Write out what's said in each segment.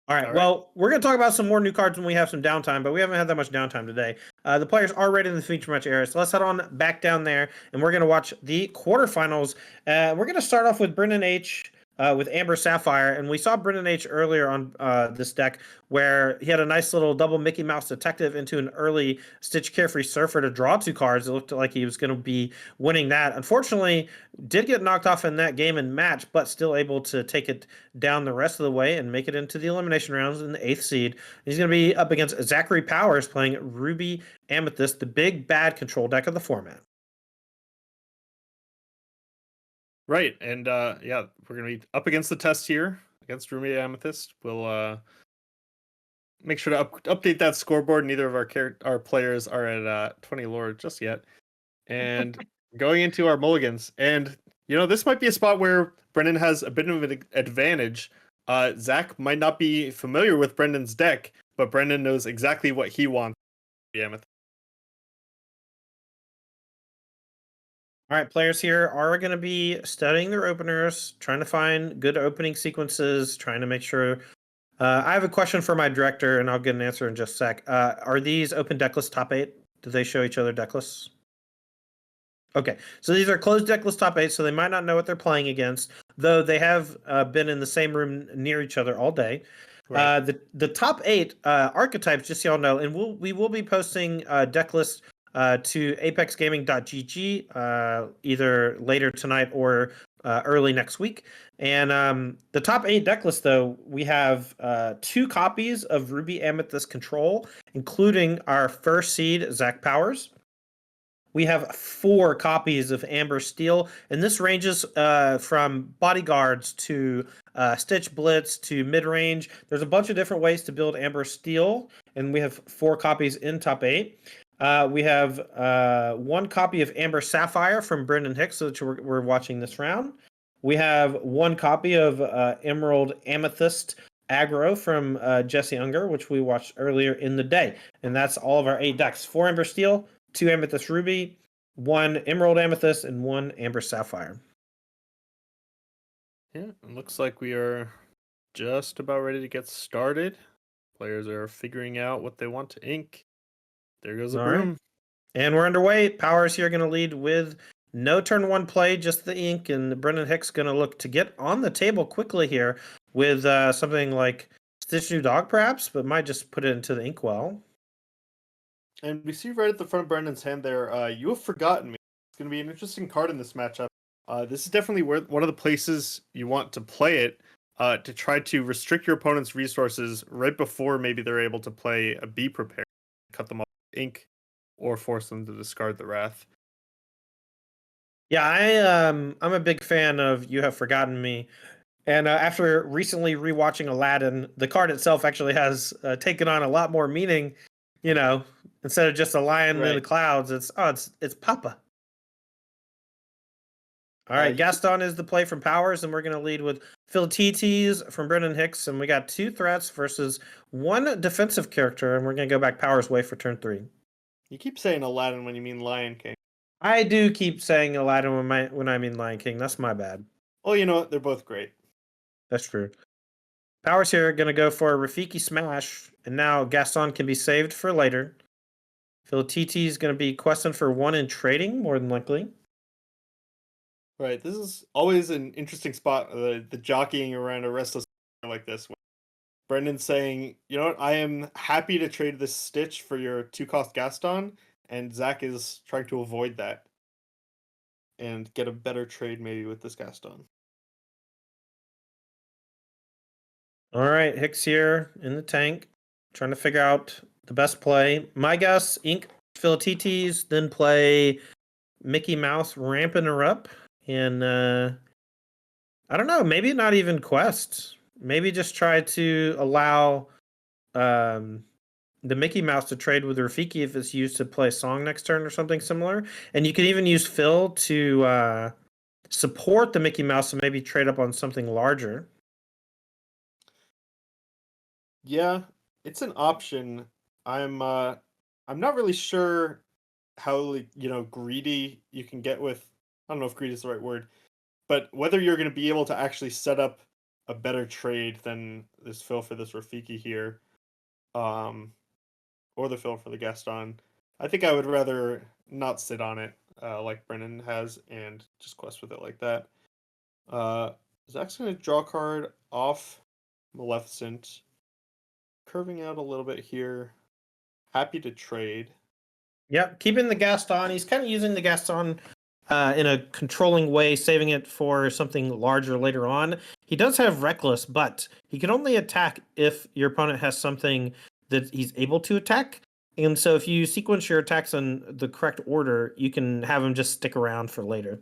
All right. All right. Well, we're going to talk about some more new cards when we have some downtime, but we haven't had that much downtime today. The players are ready in the feature match area, so let's head on back down there, and we're going to watch the quarterfinals. We're going to start off with Brendan H. With Amber Sapphire, and we saw Brendan H earlier on this deck where he had a nice little double Mickey Mouse Detective into an early Stitch Carefree Surfer to draw 2 cards. It looked like he was going to be winning that. Unfortunately, did get knocked off in that game and match, but still able to take it down the rest of the way and make it into the elimination rounds in the 8th seed. He's going to be up against Zachary Powers playing Ruby Amethyst, the big bad control deck of the format. Right, and yeah, we're gonna be up against the test here against Ruby Amethyst. We'll make sure to update that scoreboard. Neither of our players are at 20 lore just yet. And going into our mulligans, and this might be a spot where Brendan has a bit of an advantage. Zach might not be familiar with Brendan's deck, but Brendan knows exactly what he wants. Amethyst. All right, players here are going to be studying their openers, trying to find good opening sequences, trying to make sure. I have a question for my director, and I'll get an answer in just a sec. Are these open deck lists top 8? Do they show each other deck lists? Okay, so these are closed deck list top 8, so they might not know what they're playing against, though they have been in the same room near each other all day. Right. The top 8 archetypes, just so y'all know, and we will be posting deck lists to apexgaming.gg either later tonight or early next week. And the top 8 deck list, though, we have 2 copies of Ruby Amethyst Control, including our first seed, Zach Powers. We have 4 copies of Amber Steel, and this ranges from bodyguards to Stitch Blitz to mid-range. There's a bunch of different ways to build Amber Steel, and we have 4 copies in top 8. We have 1 copy of Amber Sapphire from Brendan Hicks, which we're watching this round. We have 1 copy of Emerald Amethyst Aggro from Jesse Unger, which we watched earlier in the day. And that's all of our 8 decks. 4 Amber Steel, 2 Amethyst Ruby, 1 Emerald Amethyst, and 1 Amber Sapphire. Yeah, it looks like we are just about ready to get started. Players are figuring out what they want to ink. There goes the broom. Right. And we're underway. Powers here going to lead with no turn 1 play, just the ink, and Brendan Hicks going to look to get on the table quickly here with something like Stitch New Dog, perhaps, but might just put it into the inkwell. And we see right at the front of Brendan's hand there, You Have Forgotten Me. It's going to be an interesting card in this matchup. This is definitely one of the places you want to play it to try to restrict your opponent's resources right before maybe they're able to play a Be Prepared, cut them off with ink, or force them to discard the Wrath. Yeah, I'm a big fan of You Have Forgotten Me. And after recently rewatching Aladdin, the card itself actually has taken on a lot more meaning. Instead of just a lion in the clouds, it's Papa. All right, Gaston is the play from Powers, and we're going to lead with Philatites from Brendan Hicks, and we got 2 threats versus 1 defensive character, and we're going to go back Powers' way for turn 3. You keep saying Aladdin when you mean Lion King. I do keep saying Aladdin when I mean Lion King. That's my bad. Well, you know what? They're both great. That's true. Powers here going to go for a Rafiki Smash, and now Gaston can be saved for later. Philatites is going to be questing for 1 in trading, more than likely. Right, this is always an interesting spot, the jockeying around a restless like this. Brendan's saying, you know what, I am happy to trade this Stitch for your 2-cost Gaston, and Zach is trying to avoid that and get a better trade maybe with this Gaston. All right, Hicks here in the tank, trying to figure out the best play. My guess, ink Philatites, then play Mickey Mouse ramping her up. And I don't know, maybe not even quest. Maybe just try to allow the Mickey Mouse to trade with Rafiki if it's used to play a song next turn or something similar. And you could even use Phil to support the Mickey Mouse and maybe trade up on something larger. Yeah, it's an option. I'm not really sure how greedy you can get with. I don't know if greedy is the right word, but whether you're going to be able to actually set up a better trade than this fill for this Rafiki here, um, or the fill for the Gaston. I think I would rather not sit on it like Brennan has and just quest with it like that. Zach's going to draw a card off Maleficent, curving out a little bit here. Happy to trade. Yep, keeping the Gaston. He's kind of using the Gaston in a controlling way, saving it for something larger later on. He does have Reckless, but he can only attack if your opponent has something that he's able to attack. And so if you sequence your attacks in the correct order, you can have him just stick around for later.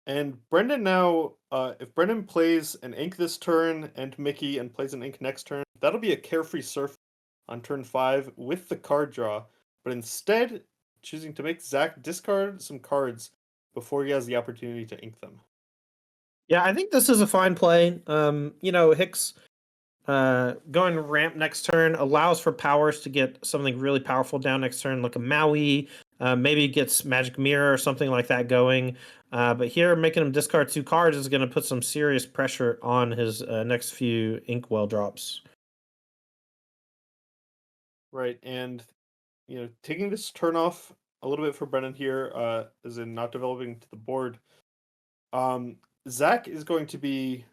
And Brendan now, if Brendan plays an ink this turn and Mickey and plays an ink next turn, that'll be a carefree surf on turn 5 with the card draw. But instead, choosing to make Zach discard some cards before he has the opportunity to ink them. Yeah, I think this is a fine play. Hicks going ramp next turn allows for powers to get something really powerful down next turn, like a Maui. Maybe gets Magic Mirror or something like that going. But here, making him discard 2 cards is going to put some serious pressure on his next few Inkwell drops. Right, and taking this turn off a little bit for Brennan here, as in not developing to the board. Zach is going to be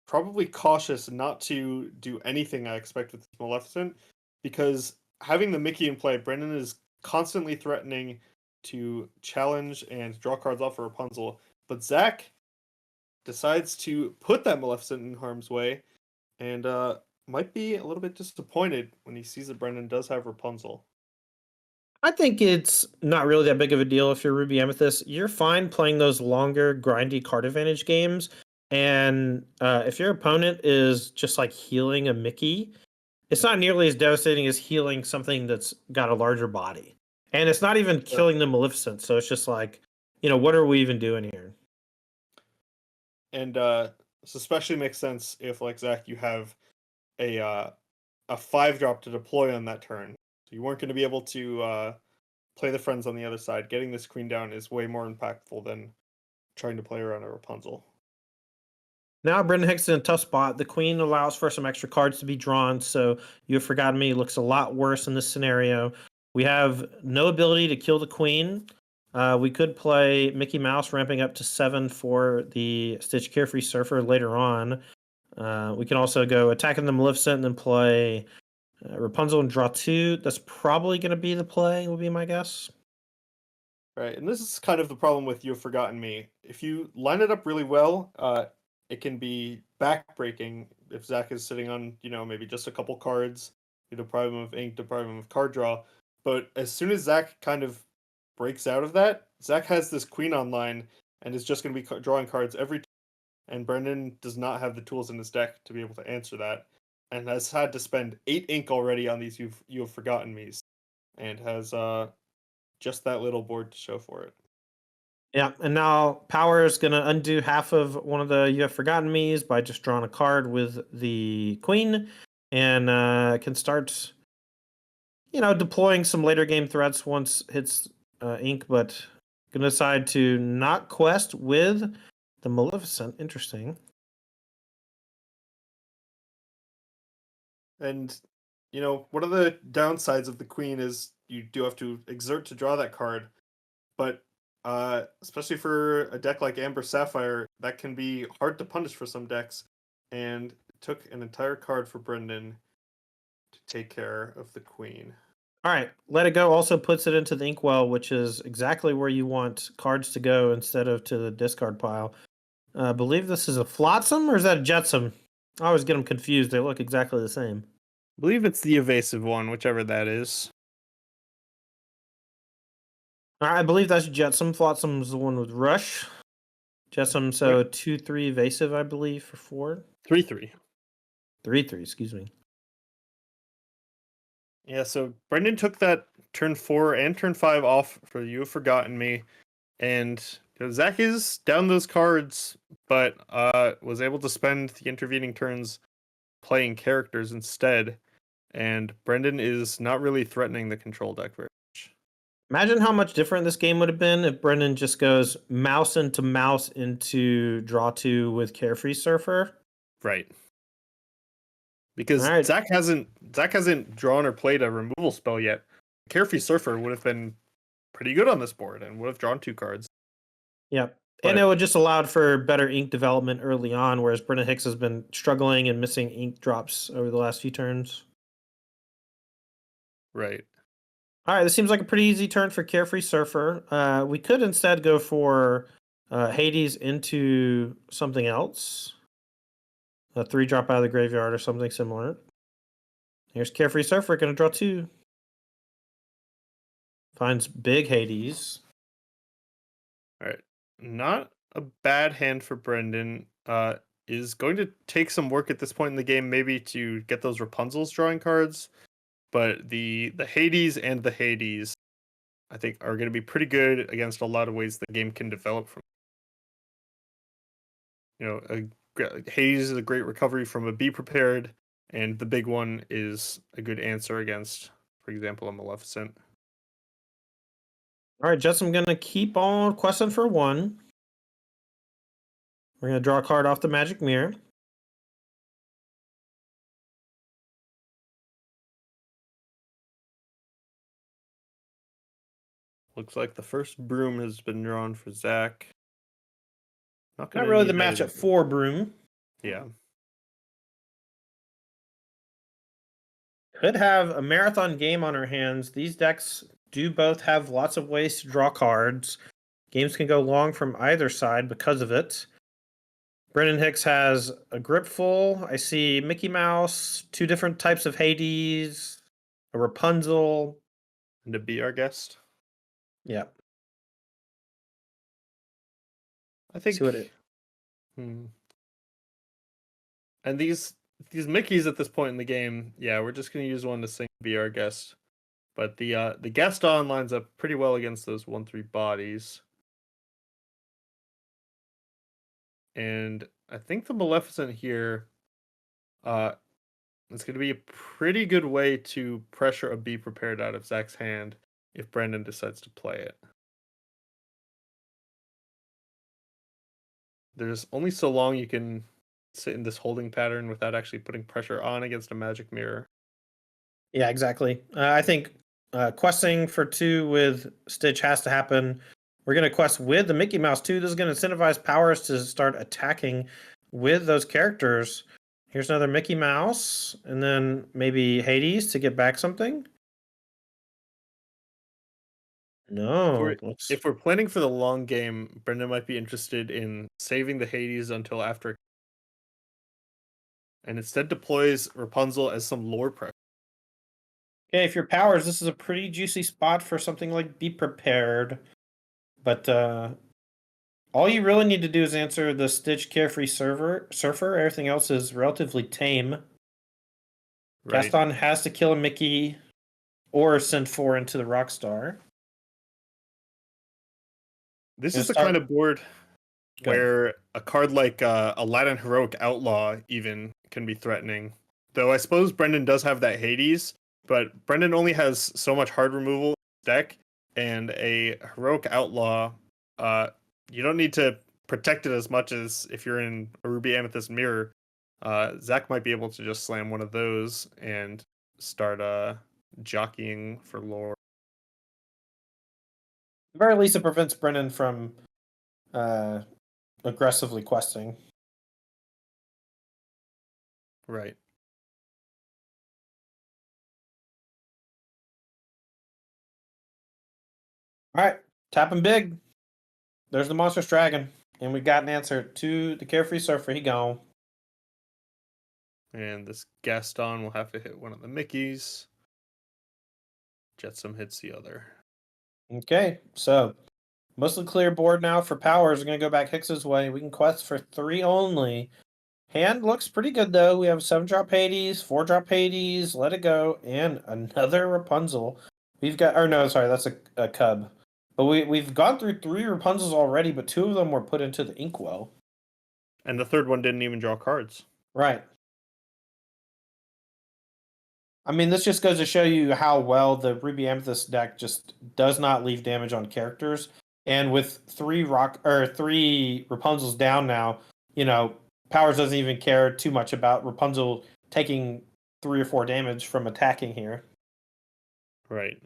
probably cautious not to do anything I expect with Maleficent, because having the Mickey in play, Brendan is constantly threatening to challenge and draw cards off for Rapunzel, but Zach decides to put that Maleficent in harm's way, and might be a little bit disappointed when he sees that Brendan does have Rapunzel. I think it's not really that big of a deal if you're Ruby Amethyst. You're fine playing those longer, grindy card advantage games. And if your opponent is just like healing a Mickey, it's not nearly as devastating as healing something that's got a larger body. And it's not even killing the Maleficent. So it's just like, what are we even doing here? And this especially makes sense if, like Zach, you have a 5-drop to deploy on that turn. So you weren't going to be able to play the friends on the other side. Getting this queen down is way more impactful than trying to play around a Rapunzel. Now Brendan Hicks in a tough spot. The queen allows for some extra cards to be drawn, so You Have Forgotten Me looks a lot worse in this scenario. We have no ability to kill the queen. We could play Mickey Mouse ramping up to 7 for the Stitch Carefree Surfer later on. We can also go attacking the Maleficent and then play Rapunzel and draw 2. That's probably going to be the play, would be my guess. Right, and this is kind of the problem with You've Forgotten Me. If you line it up really well, it can be backbreaking if Zach is sitting on, maybe just a couple cards. You deprive him of ink, deprive him of card draw. But as soon as Zach kind of breaks out of that, Zach has this queen online and is just going to be drawing cards every time. And Brendan does not have the tools in his deck to be able to answer that, and has had to spend 8 ink already on these You Have Forgotten Me's, and has just that little board to show for it. Yeah, and now Power is going to undo half of one of the You Have Forgotten Me's by just drawing a card with the Queen, and can start, deploying some later game threats once hits ink, but going to decide to not quest with the Maleficent. Interesting. And one of the downsides of the Queen is you do have to exert to draw that card, but especially for a deck like Amber Sapphire, that can be hard to punish for some decks, and it took an entire card for Brendan to take care of the Queen. All right, Let It Go also puts it into the Inkwell, which is exactly where you want cards to go instead of to the discard pile. I believe this is a Flotsam, or is that a Jetsam? I always get them confused. They look exactly the same. I believe it's the evasive one, whichever that is. I believe that's Jetsam. Flotsam's the one with Rush. Jetsam, so 2/3 evasive, I believe, for 4. 3/3. 3/3, excuse me. Yeah, so Brendan took that turn 4 and turn 5 off for You Have Forgotten Me, and Zach is down those cards, but was able to spend the intervening turns playing characters instead, and Brendan is not really threatening the control deck very much. Imagine how much different this game would have been if Brendan just goes mouse into draw two with Carefree Surfer. Right. All Because right. Zach hasn't drawn or played a removal spell yet. Carefree Surfer would have been pretty good on this board and would have drawn 2 cards. Yep. But And it would just allowed for better ink development early on, whereas Brendan Hicks has been struggling and missing ink drops over the last few turns. right. All right, this seems like a pretty easy turn for Carefree Surfer. We could instead go for Hades into something else. A 3-drop out of the graveyard or something similar. Here's Carefree Surfer, going to draw 2. Finds big Hades. All right. Not a bad hand for Brendan. Is going to take some work at this point in the game, maybe to get those Rapunzel's drawing cards. But the Hades and the Hades, I think, are going to be pretty good against a lot of ways the game can develop from. Hades is a great recovery from a Be Prepared, and the big one is a good answer against, for example, a Maleficent. All right, Jess, I'm going to keep on questing for 1. We're going to draw a card off the Magic Mirror. Looks like the first broom has been drawn for Zach. Not really the match at 4 broom. Yeah. Could have a marathon game on our hands. These decks do both have lots of ways to draw cards. Games can go long from either side because of it. Brendan Hicks has a Gripful. I see Mickey Mouse, 2 different types of Hades, a Rapunzel. And to be our guest. Yeah. I think. See what it. And these Mickeys at this point in the game, yeah, we're just gonna use one to sing "Be Our Guest," but the Gaston lines up pretty well against those 1/3 bodies, and I think the Maleficent here, it's gonna be a pretty good way to pressure a Be Prepared out of Zach's hand if Brendan decides to play it. There's only so long you can sit in this holding pattern without actually putting pressure on against a magic mirror. Yeah, exactly. I think questing for 2 with Stitch has to happen. We're going to quest with the Mickey Mouse too. This is going to incentivize Powers to start attacking with those characters. Here's another Mickey Mouse, and then maybe Hades to get back something. No. If we're planning for the long game, Brendan might be interested in saving the Hades until after, and instead deploys Rapunzel as some lore pressure. Okay, if you're Powers, this is a pretty juicy spot for something like Be Prepared. But all you really need to do is answer the Stitch Carefree Surfer. Everything else is relatively tame. Right. Gaston has to kill a Mickey or send 4 into the Rockstar. This is the kind of board where a card like Aladdin Heroic Outlaw even can be threatening. Though I suppose Brendan does have that Hades, but Brendan only has so much hard removal in his deck, and a Heroic Outlaw, you don't need to protect it as much as if you're in a Ruby Amethyst Mirror. Zach might be able to just slam one of those and start jockeying for lore. At the very least, it prevents Brennan from aggressively questing. Right. All right, tapping big. There's the Monstrous Dragon, and we got an answer to the Carefree Surfer. He gone. And this Gaston will have to hit one of the Mickeys. Jetsam hits the other. Okay, so mostly clear board now for Powers. We're going to go back Hicks's way. We can quest for 3 only. Hand looks pretty good, though. We have 7-drop Hades, 4-drop Hades, Let It Go, and another Rapunzel. We've got, or no, sorry, that's a Cub. But we've gone through 3 Rapunzels already, but 2 of them were put into the Inkwell. And the third one didn't even draw cards. Right. I mean, this just goes to show you how well the Ruby Amethyst deck just does not leave damage on characters. And with three Rapunzels down now, Powers doesn't even care too much about Rapunzel taking 3 or 4 damage from attacking here. Right.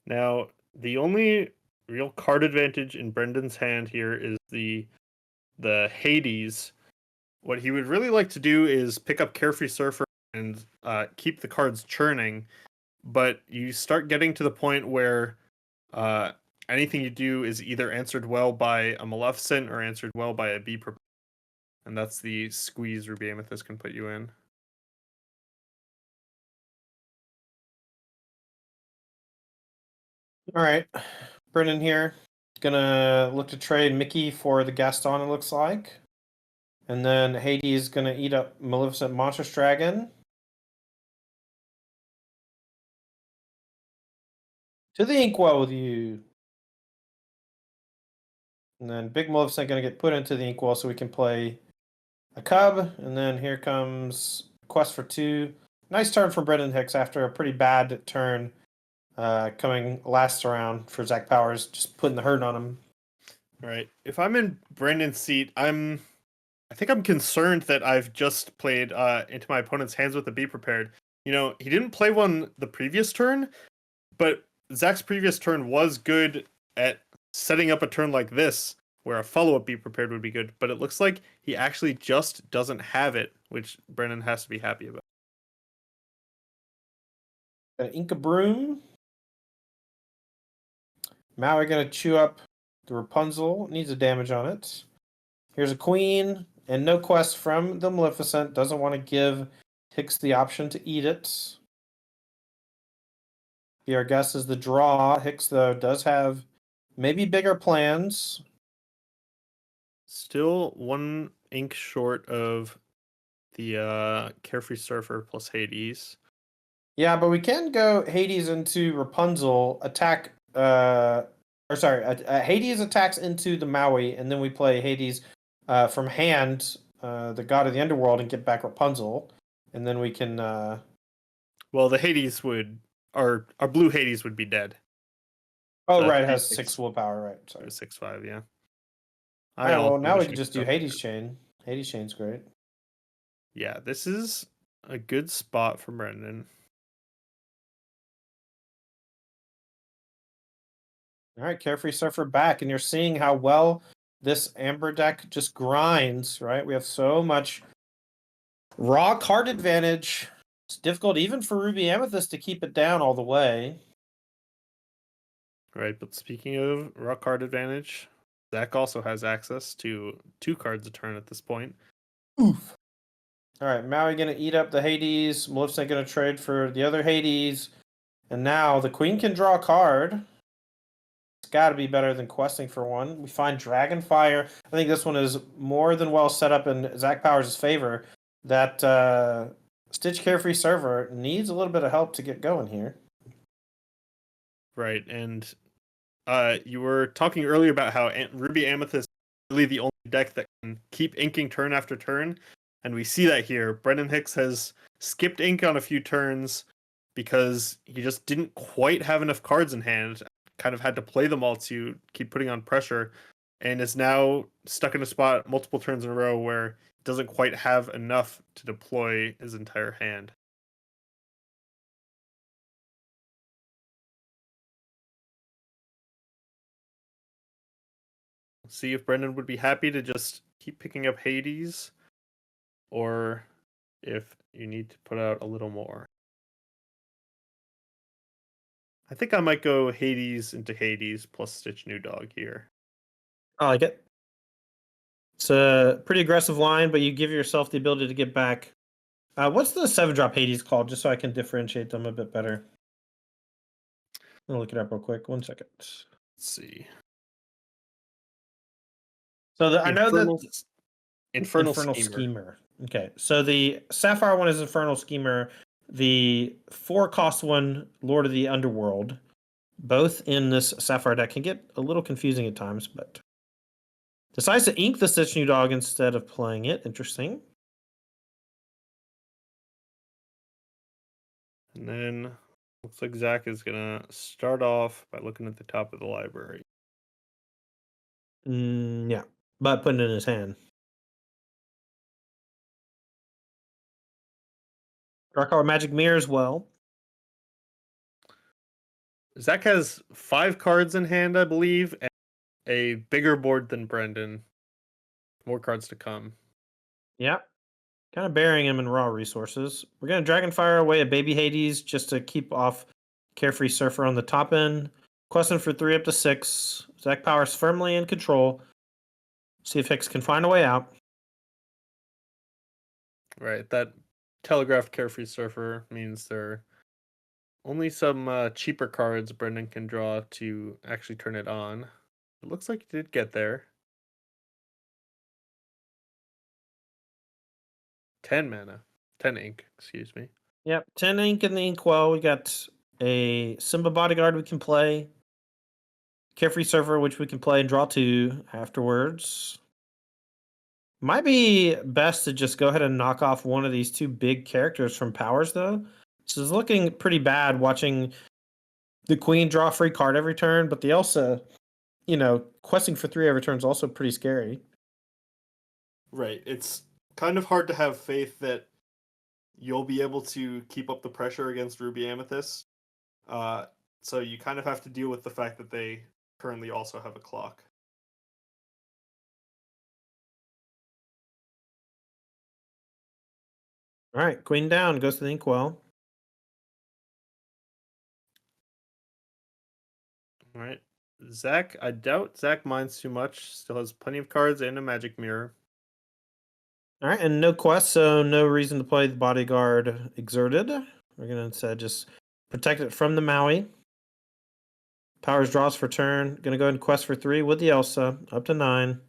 Now, the only real card advantage in Brendan's hand here is the Hades. What he would really like to do is pick up Carefree Surfer and keep the cards churning, but you start getting to the point where anything you do is either answered well by a Maleficent or answered well by a Be Prepared. And that's the squeeze Ruby Amethyst can put you in. All right. Brendan here. Gonna look to trade Mickey for the Gaston, it looks like. And then Hades gonna eat up Maleficent Monstrous Dragon. To the Inkwell with you. And then Big Maleficent gonna get put into the Inkwell so we can play a Cub. And then here comes Quest for 2. Nice turn from Brendan Hicks after a pretty bad turn coming last round for Zach Powers, just putting the hurt on him. Right. If I'm in Brendan's seat, I think I'm concerned that I've just played into my opponent's hands with a Be Prepared. He didn't play one the previous turn, but Zach's previous turn was good at setting up a turn like this, where a follow-up Be Prepared would be good, but it looks like he actually just doesn't have it, which Brendan has to be happy about. Inca Broom. Maui gonna chew up the Rapunzel. Needs a damage on it. Here's a Queen, and no quest from the Maleficent. Doesn't want to give Hicks the option to eat it. Be our guess is the draw. Hicks, though, does have maybe bigger plans. Still 1 ink short of the Carefree Surfer plus Hades. Yeah, but we can go Hades into Rapunzel, attack. Hades attacks into the Maui, and then we play Hades from hand, the god of the underworld, and get back Rapunzel, and then we can. Well, the Hades our blue Hades would be dead. Oh, right, it has 6 willpower, right? Sorry, 6/5, yeah. All right, well, now we can just do Hades Chain. Hades Chain's great. Yeah, this is a good spot for Brendan. All right, Carefree Surfer back, and you're seeing how well this Amber deck just grinds, right? We have so much raw card advantage. It's difficult even for Ruby Amethyst to keep it down all the way. Right, but speaking of raw card advantage, Zach also has access to 2 cards a turn at this point. Oof. All right, Maui gonna eat up the Hades. Maleficent gonna trade for the other Hades. And now the Queen can draw a card. It's got to be better than questing for one. We find Dragonfire. I think this one is more than well set up in Zach Powers' favor. That Stitch Carefree Server needs a little bit of help to get going here. Right, and you were talking earlier about how Ruby Amethyst is really the only deck that can keep inking turn after turn, and we see that here. Brendan Hicks has skipped ink on a few turns because he just didn't quite have enough cards in hand, kind of had to play them all to keep putting on pressure, and is now stuck in a spot multiple turns in a row where he doesn't quite have enough to deploy his entire hand. See if Brendan would be happy to just keep picking up Hades, or if you need to put out a little more. I think I might go Hades into Hades plus Stitch New Dog here. I like it. It's a pretty aggressive line, but you give yourself the ability to get back. What's the 7-drop Hades called, just so I can differentiate them a bit better? I'm going to look it up real quick. 1 second. Let's see. So I know that Infernal Schemer. Okay, so the Sapphire one is Infernal Schemer. The 4-cost one, Lord of the Underworld. Both in this Sapphire deck can get a little confusing at times, but decides to ink the Stitch New Dog instead of playing it. Interesting. And then looks like Zach is gonna start off by looking at the top of the library. Yeah, but putting it in his hand. Dark Hour Magic Mirror as well. Zach has 5 cards in hand, I believe, and a bigger board than Brendan. More cards to come. Yep. Kind of burying him in raw resources. We're going to Dragonfire away a Baby Hades just to keep off Carefree Surfer on the top end. Questing for 3 up to 6. Zach Powers firmly in control. See if Hicks can find a way out. Right, that telegraphed Carefree Surfer means there are only some cheaper cards Brendan can draw to actually turn it on. It looks like he did get there. 10 mana. 10 ink, excuse me. Yep, 10 ink in the Inkwell. We got a Simba Bodyguard we can play. Carefree Surfer, which we can play and draw 2 afterwards. Might be best to just go ahead and knock off one of these 2 big characters from Powers, though. This is looking pretty bad watching the Queen draw a free card every turn, but the Elsa, questing for 3 every turn is also pretty scary. Right, it's kind of hard to have faith that you'll be able to keep up the pressure against Ruby Amethyst. So you kind of have to deal with the fact that they currently also have a clock. All right, Queen down, goes to the Inkwell. All right. Zach, I doubt Zach minds too much. Still has plenty of cards and a magic mirror. All right, and no quest, so no reason to play the Bodyguard Exerted. We're going to instead just protect it from the Maui. Powers draws for turn. Going to go ahead and quest for 3 with the Elsa, up to 9.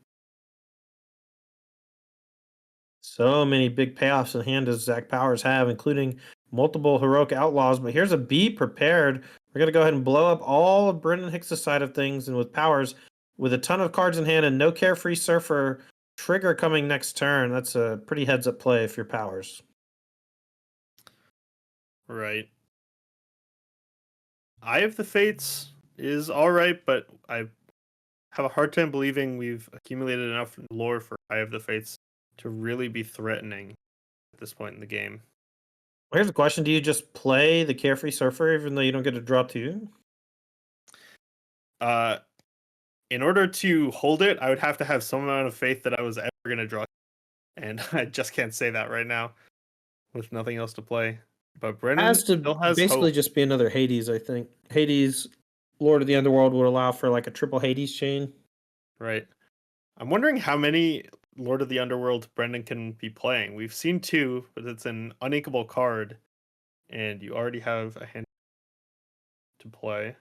So many big payoffs in hand does Zach Powers have, including multiple Heroic Outlaws. But here's a Be Prepared. We're going to go ahead and blow up all of Brendan Hicks' side of things. And with Powers, with a ton of cards in hand and no Carefree Surfer trigger coming next turn, that's a pretty heads-up play if you're Powers. Right. Eye of the Fates is alright, but I have a hard time believing we've accumulated enough lore for Eye of the Fates to really be threatening at this point in the game. Well, here's a question. Do you just play the Carefree Surfer even though you don't get to draw 2? In order to hold it, I would have to have some amount of faith that I was ever going to draw. And I just can't say that right now with nothing else to play. But Brennan Has to still has basically hope. just be another Hades, I think. Hades, Lord of the Underworld would allow for like a triple Hades chain. Right. I'm wondering how many Lord of the Underworld Brendan can be playing. We've seen 2, but it's an uninkable card, and you already have a hand to play.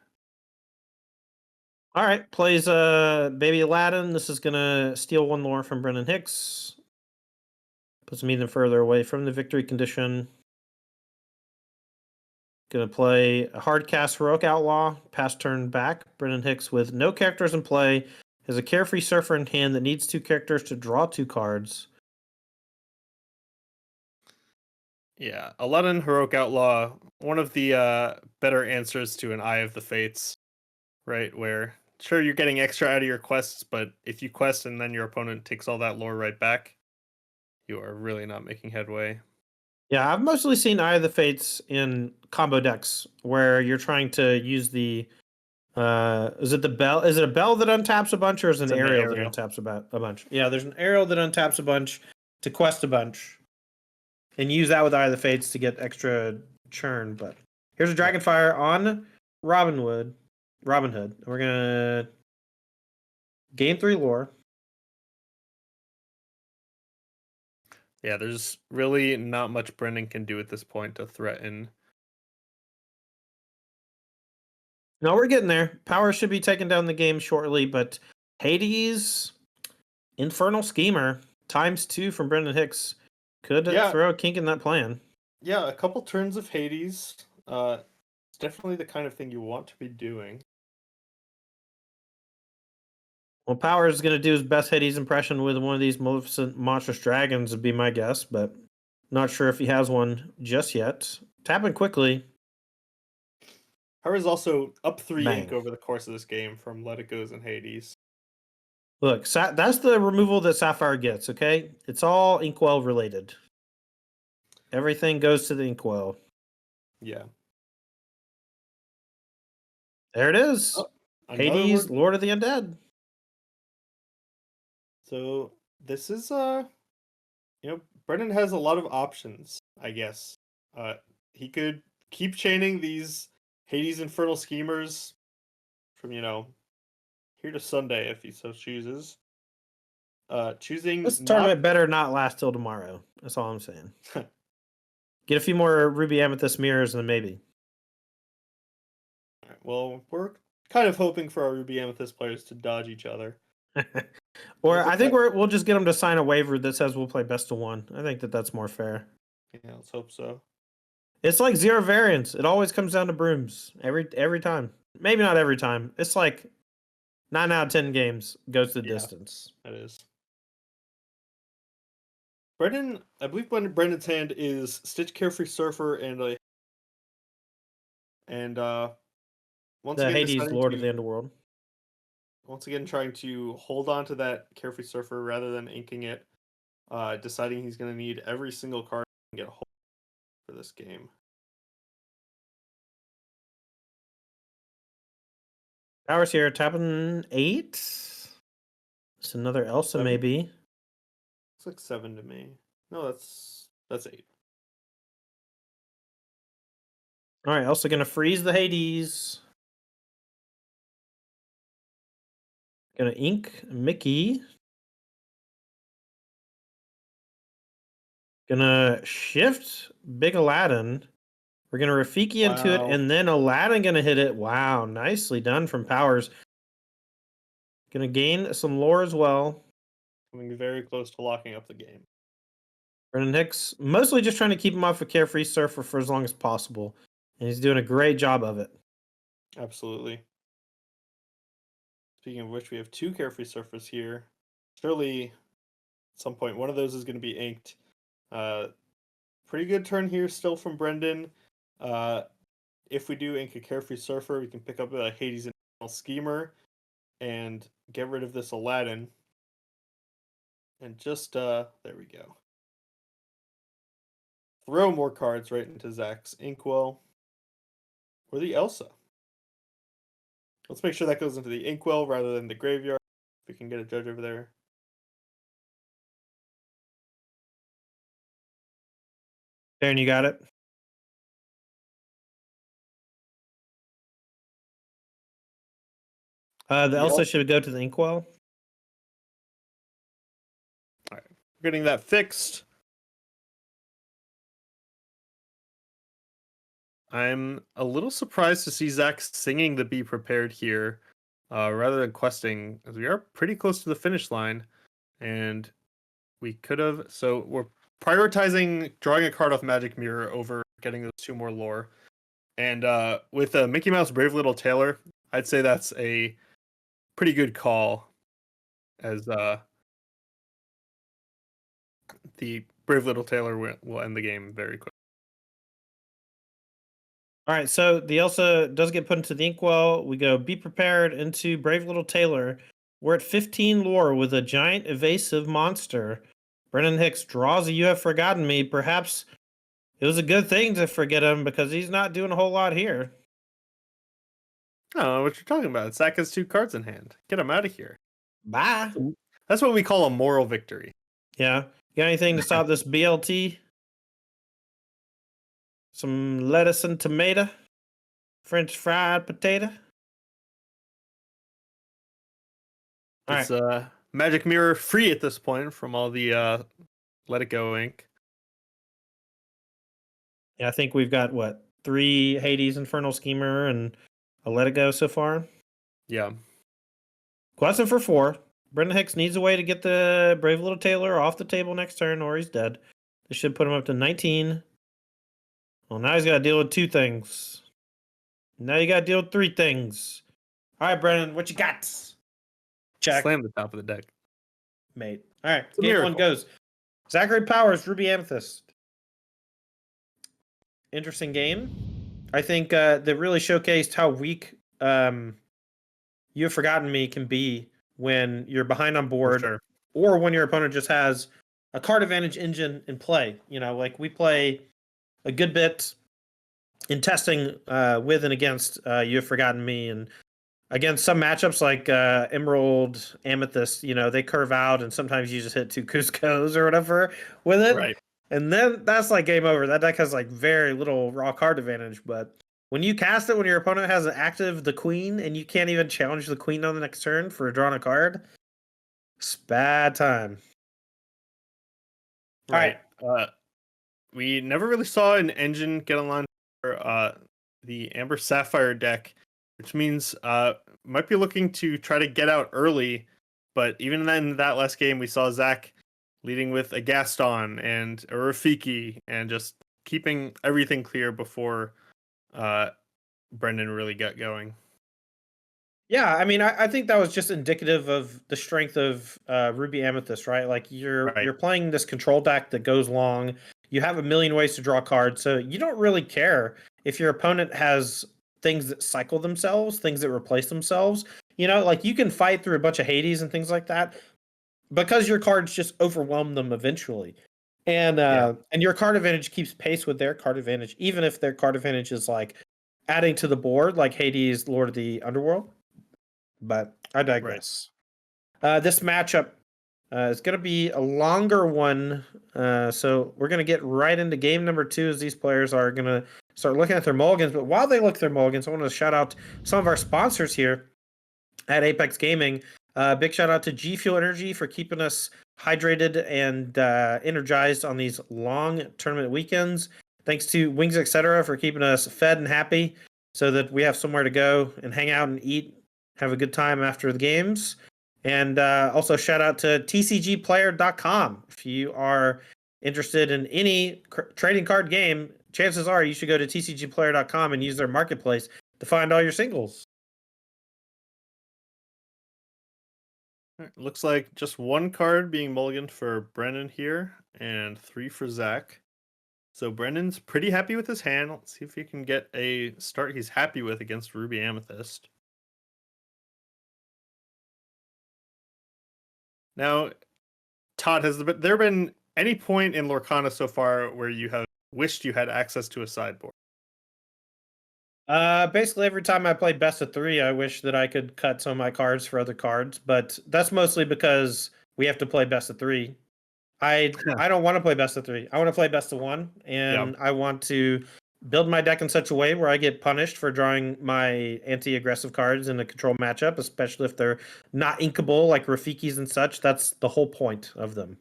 All right, plays Baby Aladdin. This is gonna steal 1 lore from Brendan Hicks. Puts him even further away from the victory condition. Gonna play a hard cast Heroic Outlaw, pass turn back. Brendan Hicks with no characters in play has a Carefree Surfer in hand that needs 2 characters to draw 2 cards. Yeah, Aladdin Heroic Outlaw, one of the better answers to an Eye of the Fates, right? Where sure you're getting extra out of your quests, but if you quest and then your opponent takes all that lore right back, you are really not making headway. Yeah, I've mostly seen Eye of the Fates in combo decks where you're trying to use the is it the bell? Is it a bell that untaps a bunch, or is it an aerial that untaps a bunch? Yeah, there's an aerial that untaps a bunch to quest a bunch, and use that with Eye of the Fates to get extra churn. But here's a Dragonfire on Robin Hood. And we're gonna gain 3 lore. Yeah, there's really not much Brendan can do at this point to threaten. No, we're getting there. Power should be taking down the game shortly, but Hades, Infernal Schemer, ×2 from Brendan Hicks could throw a kink in that plan. Yeah, a couple turns of Hades. It's definitely the kind of thing you want to be doing. Well, Power is going to do his best Hades impression with one of these Maleficent Monstrous Dragons, would be my guess, but not sure if he has one just yet. Tapping quickly. Power is also up 3 Bang. ink over the course of this game from Let It Goes and Hades. Look, that's the removal that Sapphire gets, okay? It's all Inkwell related. Everything goes to the Inkwell. Yeah. There it is. Oh, another Hades, word. Lord of the Undead. So this is Brendan has a lot of options, I guess. He could keep chaining these Hades Infernal Schemers from, here to Sunday if he so chooses. Choosing This not tournament better not last till tomorrow. That's all I'm saying. Get a few more Ruby Amethyst mirrors and then maybe. well, we're kind of hoping for our Ruby Amethyst players to dodge each other. Or I think we'll just get them to sign a waiver that says we'll play best of one. I think that's more fair. Yeah, let's hope so. It's like zero variance. It always comes down to brooms every time. Maybe not every time. It's like 9 out of 10 games goes the distance. That is. I believe Brendan's hand is Stitch, Carefree Surfer, and once The again Hades Lord of the Underworld. once again trying to hold on to that Carefree Surfer rather than inking it. Deciding he's going to need every single card to get a hold for this game. Powers here, tapping 8. It's another Elsa, 7? maybe. Looks like 7 to me. No, that's 8. All right, Elsa gonna freeze the Hades. Gonna ink Mickey. Gonna shift Big Aladdin. We're gonna Rafiki into it, Wow. and then Aladdin gonna hit it. Wow, nicely done from Powers. Gonna gain some lore as well. Coming very close to locking up the game. Brendan Hicks mostly just trying to keep him off a Carefree Surfer for as long as possible, and he's doing a great job of it. Absolutely. Speaking of which, we have 2 Carefree Surfers here. Surely, at some point, one of those is going to be inked. Pretty good turn here still from Brendan. If we do ink a Carefree Surfer, we can pick up a Hades Infernal Schemer and get rid of this Aladdin. And just, there we go. Throw more cards right into Zach's Inkwell. Or the Elsa. Let's make sure that goes into the Inkwell rather than the graveyard. If we can get a judge over there. Darren, you got it? The Elsa should go to the Inkwell. All right, we're getting that fixed. I'm a little surprised to see Zach singing the Be Prepared here rather than questing, as we are pretty close to the finish line. And we could have. So we're prioritizing drawing a card off Magic Mirror over getting those 2 more lore. And with Mickey Mouse Brave Little Tailor, I'd say that's a pretty good call, as the Brave Little Tailor will end the game very quickly. All right, so the Elsa does get put into the Inkwell. We go Be Prepared into Brave Little Tailor. We're at 15 lore with a giant evasive monster. Brendan Hicks draws a You Have Forgotten Me. Perhaps it was a good thing to forget him because he's not doing a whole lot here. I don't know what you're talking about. Zach has 2 cards in hand. Get him out of here. Bye. That's what we call a moral victory. Yeah. You got anything to stop this BLT? Some lettuce and tomato? French fried potato? It's Magic Mirror free at this point from all the Let It Go ink. Yeah, I think we've got, 3 Hades Infernal Schemer and a Let It Go so far? Yeah. Question for 4. Brendan Hicks needs a way to get the Brave Little Tailor off the table next turn or he's dead. This should put him up to 19. Well, now he's got to deal with 2 things. Now you got to deal with 3 things. All right, Brendan, what you got? Check. Slam the top of the deck. Mate. All right, It's a game miracle. 1 goes. Zachary Powers, Ruby Amethyst. Interesting game. I think that really showcased how weak You Have Forgotten Me can be when you're behind on For board, sure. or when your opponent just has a card advantage engine in play. Like we play a good bit in testing with and against You Have Forgotten Me, and against some matchups like Emerald, Amethyst, they curve out, and sometimes you just hit two Cuscos or whatever with it. Right. And then that's like game over. That deck has like very little raw card advantage. But when you cast it, when your opponent has an active the Queen, and you can't even challenge the Queen on the next turn for drawing a card, it's bad time. All right. Right. We never really saw an engine get online for the Amber Sapphire deck, which means might be looking to try to get out early. But even then, that last game, we saw Zach leading with a Gaston and a Rafiki and just keeping everything clear before uh, Brendan really got going. Yeah, I mean, I think that was just indicative of the strength of Ruby Amethyst, right? Like Right. you're playing this control deck that goes long. You have a million ways to draw cards, so you don't really care if your opponent has things that cycle themselves, things that replace themselves. Like you can fight through a bunch of Hades and things like that because your cards just overwhelm them eventually. Yeah. And your card advantage keeps pace with their card advantage, even if their card advantage is like adding to the board, like Hades, Lord of the Underworld. But I Right. digress. This matchup is going to be a longer one. So we're going to get right into game number 2 as these players are going to start looking at their mulligans. But while they look at their mulligans, I want to shout out some of our sponsors here at Apex Gaming. Big shout out to G Fuel Energy for keeping us hydrated and energized on these long tournament weekends. Thanks to Wings Etc. for keeping us fed and happy so that we have somewhere to go and hang out and eat, have a good time after the games. And also shout out to tcgplayer.com. If you are interested in any trading card game, chances are you should go to tcgplayer.com and use their marketplace to find all your singles. Looks like just one card being mulliganed for Brennan here and 3 for Zach. So Brendan's pretty happy with his hand. Let's see if he can get a start he's happy with against Ruby Amethyst. Now, Todd, has there been any point in Lorcana so far where you have wished you had access to a sideboard? Basically every time I play best of 3, I wish that I could cut some of my cards for other cards, but that's mostly because we have to play best of 3. I don't want to play best of 3. I want to play best of 1, Yeah, and I want to build my deck in such a way where I get punished for drawing my anti-aggressive cards in a control matchup, especially if they're not inkable like Rafikis and such. That's the whole point of them.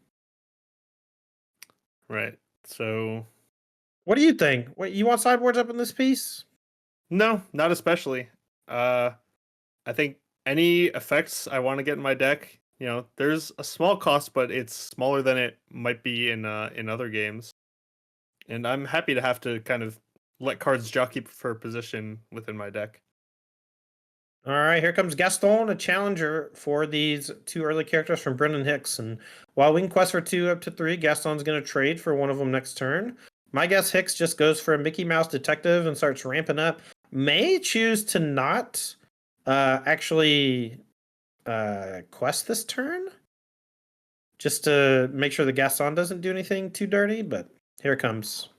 right. So, What do you think? What, you want sideboards up in this piece? no, not especially. Uh, I think any effects I want to get in my deck, there's a small cost, but it's smaller than it might be in other games. And I'm happy to have to kind of let cards jockey for position within my deck. All right, here comes Gaston, a challenger for these 2 early characters from Brendan Hicks. And while we can quest for 2 up to 3, Gaston's going to trade for one of them next turn. My guess Hicks just goes for a Mickey Mouse detective and starts ramping up. May choose to not actually quest this turn, just to make sure the Gaston doesn't do anything too dirty, but here it comes.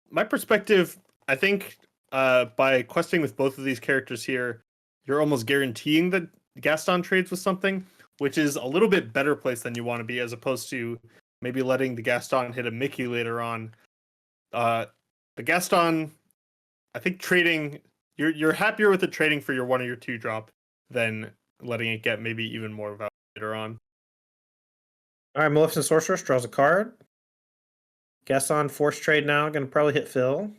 My perspective, I think by questing with both of these characters here, you're almost guaranteeing that Gaston trades with something, which is a little bit better place than you want to be, as opposed to maybe letting the Gaston hit a Mickey later on. The Gaston, I think trading, you're happier with the trading for your 1 or your 2 drop than letting it get maybe even more value later on. All right, Maleficent Sorceress draws a card. Gaston force trade now, going to probably hit Phil.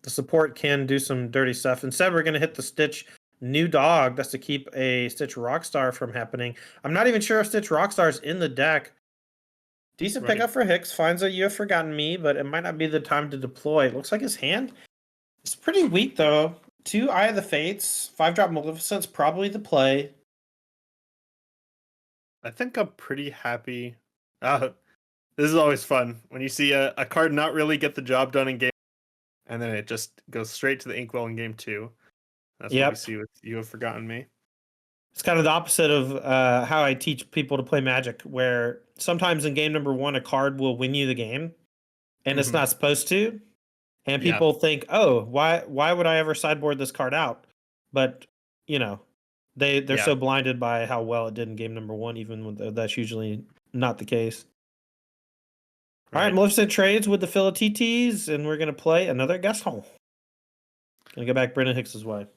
The support can do some dirty stuff. Instead, we're going to hit the Stitch new dog. That's to keep a Stitch Rockstar from happening. I'm not even sure if Stitch Rockstar is in the deck. Decent Right. pickup for Hicks. Finds that you have forgotten me, but it might not be the time to deploy. It looks like his hand is pretty weak, though. 2 Eye of the Fates. 5-drop Maleficent's probably the play. I think I'm pretty happy. Uh, This is always fun when you see a card not really get the job done in game, and then it just goes straight to the inkwell in game 2. That's what we Yep. see with You Have Forgotten Me. It's kind of the opposite of how I teach people to play Magic, where sometimes in game number one, a card will win you the game, and it's Hmm. not supposed to. And Yeah, people think, oh, why would I ever sideboard this card out? But you know, they're yeah, so blinded by how well it did in game number one, even when that's usually not the case. All right, right. Maleficent trades with the Philatites, and we're gonna play another guest hole. Gonna go back Brendan Hicks's way.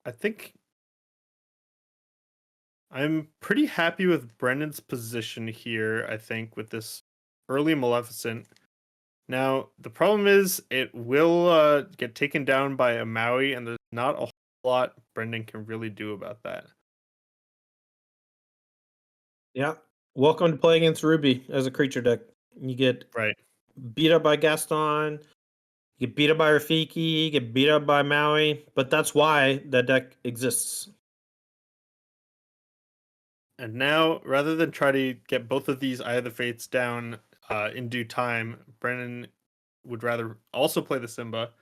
I think I'm pretty happy with Brendan's position here, I think, with this early Maleficent. Now, the problem is it will get taken down by a Maui, and there's not a whole lot Brendan can really do about that. Yeah. Welcome to play against Ruby as a creature deck. You get Right. beat up by Gaston, you get beat up by Rafiki, you get beat up by Maui, but that's why that deck exists. And now, rather than try to get both of these Eye of the Fates down in due time, Brendan would rather also play the Simba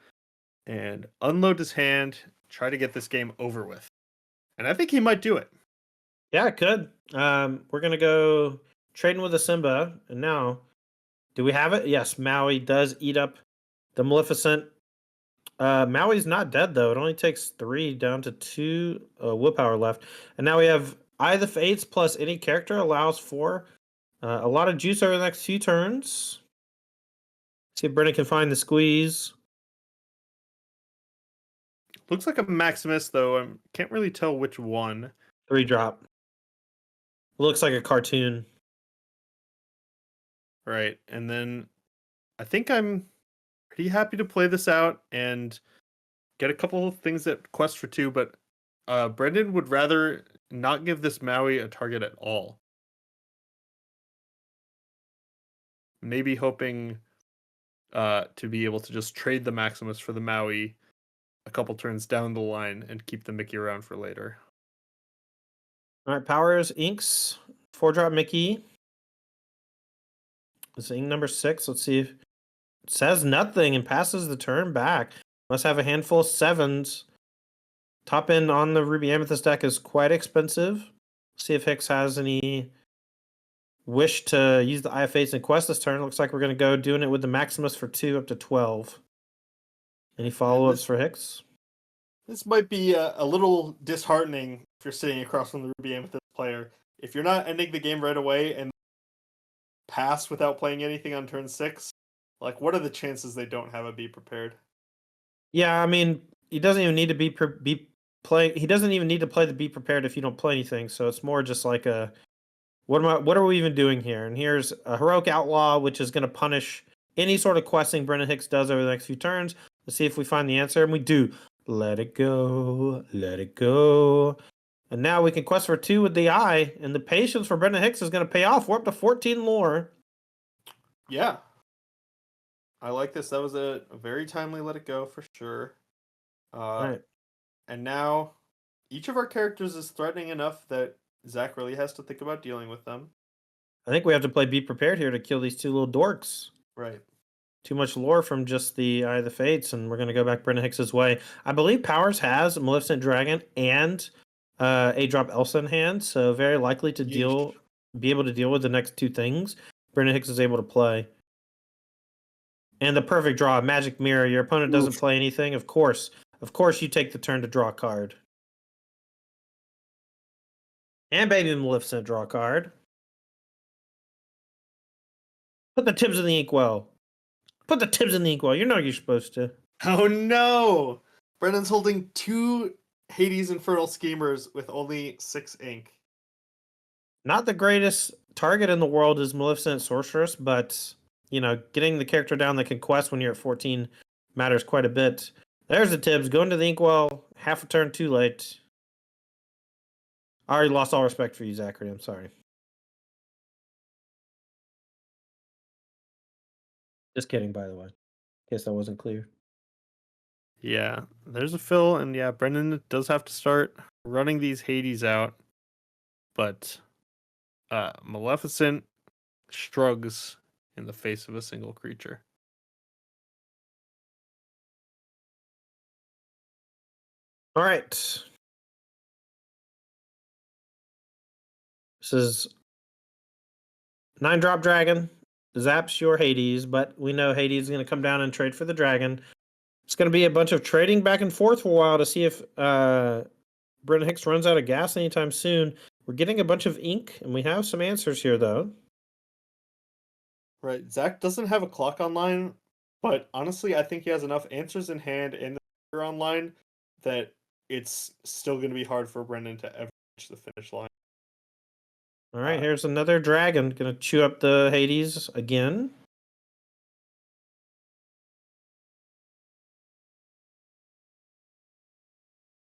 and unload his hand, try to get this game over with. And I think he might do it. Yeah, it could. We're gonna go trading with a Simba, and now, do we have it? Yes, Maui does eat up the Maleficent. Maui's not dead though. It only takes 3 down to 2 willpower left, and now we have Eye of the Fates plus any character allows for a lot of juice over the next few turns. See if Brennan can find the squeeze. Looks like a Maximus, though. I can't really tell which one. 3-drop. Looks like a cartoon. Right. And then I think I'm pretty happy to play this out and get a couple of things that quest for 2, but Brendan would rather not give this Maui a target at all. Maybe hoping to be able to just trade the Maximus for the Maui a couple turns down the line and keep the Mickey around for later. All right, Powers, Inks, 4-drop Mickey. It's ink number 6. Let's see if it says nothing and passes the turn back. Must have a handful of 7s. Top end on the Ruby Amethyst deck is quite expensive. See if Hicks has any wish to use the Eye of Fates and quest this turn. Looks like we're going to go doing it with the Maximus for 2 up to 12. Any follow-ups for Hicks? This might be a little disheartening if you're sitting across from the Ruby Amethyst player. If you're not ending the game right away and pass without playing anything on turn 6, like, what are the chances they don't have a Be Prepared? Yeah, I mean, he doesn't even need to be play. He doesn't even need to play the Be Prepared if you don't play anything. So it's more just like a what are we even doing here? And here's a Heroic Outlaw, which is going to punish any sort of questing Brendan Hicks does over the next few turns. Let's see if we find the answer, and we do. Let it go, let it go. And now we can quest for 2 with the eye, and the patience for Brendan Hicks is going to pay off. We're up to 14 lore. Yeah. I like this. That was a very timely let it go for sure. All right. And now each of our characters is threatening enough that Zach really has to think about dealing with them. I think we have to play Be Prepared here to kill these 2 little dorks. Right. Too much lore from just the Eye of the Fates, and we're going to go back Brendan Hicks's way. I believe Powers has Maleficent Dragon and a drop Elsa in hand, so very likely to be able to deal with the next 2 things Brendan Hicks is able to play. And the perfect draw, Magic Mirror. Your opponent doesn't play anything. Of course, you take the turn to draw a card. And Baby Maleficent draw a card. Put the Tibbs in the inkwell. Put the Tibbs in the inkwell. You know you're supposed to. Oh no! Brendan's holding 2 Hades Infernal Schemers with only 6 ink. Not the greatest target in the world is Maleficent Sorceress, but you know, getting the character down that can quest when you're at 14 matters quite a bit. There's the Tibbs. Going to the inkwell. Half a turn too late. I already lost all respect for you, Zachary. I'm sorry. Just kidding, by the way. In case that wasn't clear. Yeah, there's a fill, and yeah, Brendan does have to start running these Hades out. But Maleficent shrugs in the face of a single creature. All right. This is 9-drop dragon. Zaps your Hades, but we know Hades is going to come down and trade for the dragon. It's going to be a bunch of trading back and forth for a while to see if Brendan Hicks runs out of gas anytime soon. We're getting a bunch of ink, and we have some answers here, though. Right. Zach doesn't have a clock online, but honestly, I think he has enough answers in hand and the online that it's still going to be hard for Brendan to ever reach the finish line. All right, here's another dragon. Going to chew up the Hades again.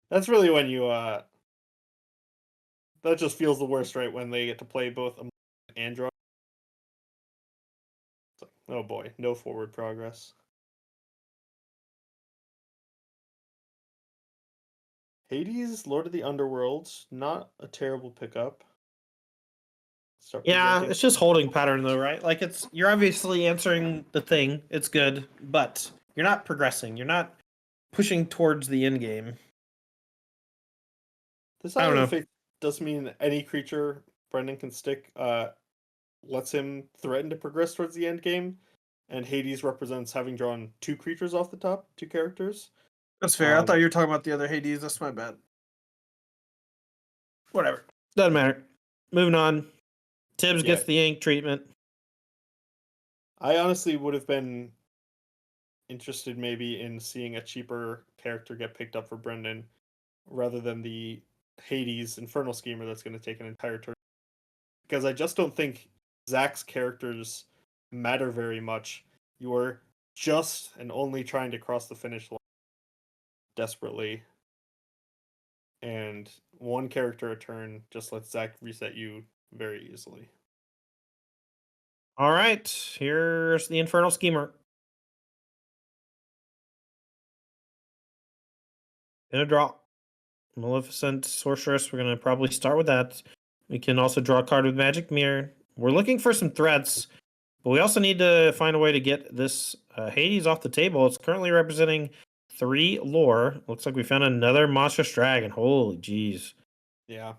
That's really when you that just feels the worst, right? When they get to play both and draw. It's like, oh boy, no forward progress. Hades, Lord of the Underworld, not a terrible pickup. Start Yeah, presenting. it's just holding pattern though, right? Like you're obviously answering the thing. It's good, but you're not progressing. You're not pushing towards the end game. This I Eye don't of the know. Faith does mean any creature Brendan can stick lets him threaten to progress towards the end game, and Hades represents having drawn 2 creatures off the top, 2 characters. That's fair. I thought you were talking about the other Hades. That's my bad. Whatever. Doesn't matter. Moving on. Tibbs Yeah. gets the ink treatment. I honestly would have been interested maybe in seeing a cheaper character get picked up for Brendan rather than the Hades Infernal Schemer that's going to take an entire turn. Because I just don't think Zach's characters matter very much. You are just and only trying to cross the finish line desperately. And one character a turn just lets Zach reset you very easily. All right. Here's the Infernal Schemer. Gonna draw Maleficent Sorceress. We're gonna probably start with that. We can also draw a card with Magic Mirror. We're looking for some threats, but we also need to find a way to get this Hades off the table. It's currently representing 3 lore. Looks like we found another monstrous dragon. Holy jeez. Yeah.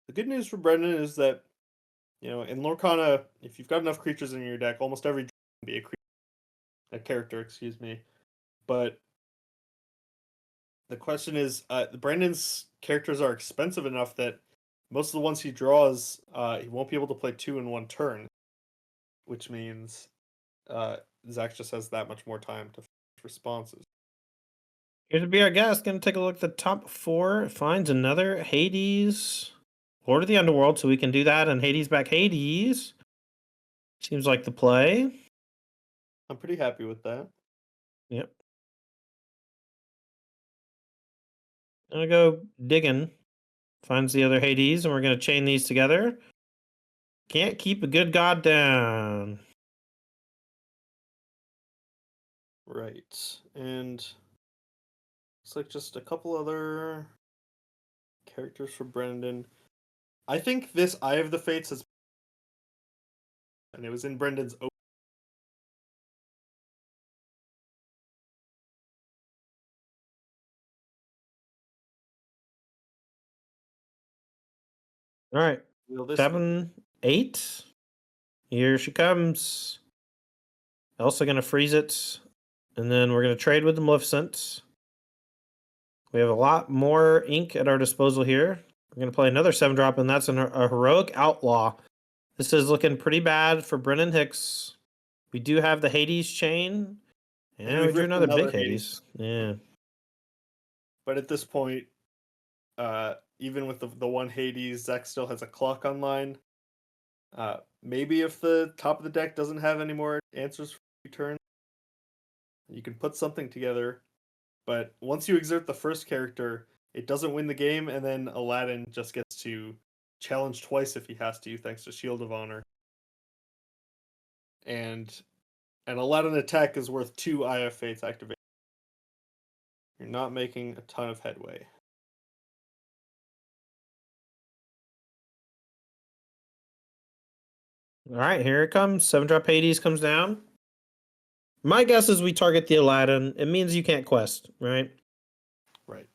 The good news for Brendan is that, in Lorcana, if you've got enough creatures in your deck, almost every can be a character, excuse me. But the question is, Brendan's characters are expensive enough that most of the ones he draws, he won't be able to play 2 in 1 turn, which means Zach just has that much more time to finish responses. Here's to be our guest. Gonna take a look at the top 4. Finds another Hades. Lord of the Underworld, so we can do that. And Hades back Hades. Seems like the play. I'm pretty happy with that. Yep. Gonna go digging. Finds the other Hades, and we're gonna chain these together. Can't keep a good god down. Right. And it's like just a couple other characters for Brendan. I think this Eye of the Fates has, and it was in Brendan's. All right. Will this 7, 8. Here she comes. Elsa gonna freeze it. And then we're gonna trade with the Maleficent. We have a lot more ink at our disposal here. We're gonna play another 7-drop, and that's a Heroic Outlaw. This is looking pretty bad for Brendan Hicks. We do have the Hades chain. and And we we've drew ripped another big another Hades. Yeah. But at this point, even with the one Hades, Zach still has a clock online. Maybe if the top of the deck doesn't have any more answers for return, you can put something together. But once you exert the first character, it doesn't win the game, and then Aladdin just gets to challenge twice if he has to, thanks to Shield of Honor. And an Aladdin attack is worth 2 Eye of Fates activation. You're not making a ton of headway. All right, here it comes. 7-drop Hades comes down. My guess is we target the Aladdin. It means you can't quest, right? Right.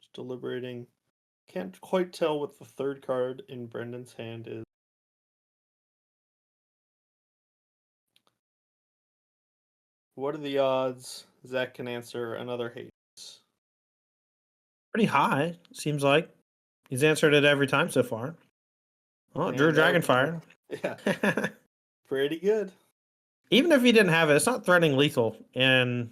Just deliberating. Can't quite tell what the third card in Brendan's hand is. What are the odds Zach can answer another Hades? Pretty high, seems like. He's answered it every time so far. Oh, And Drew that would be Dragonfire. yeah, pretty good. Even if he didn't have it, it's not threatening lethal. And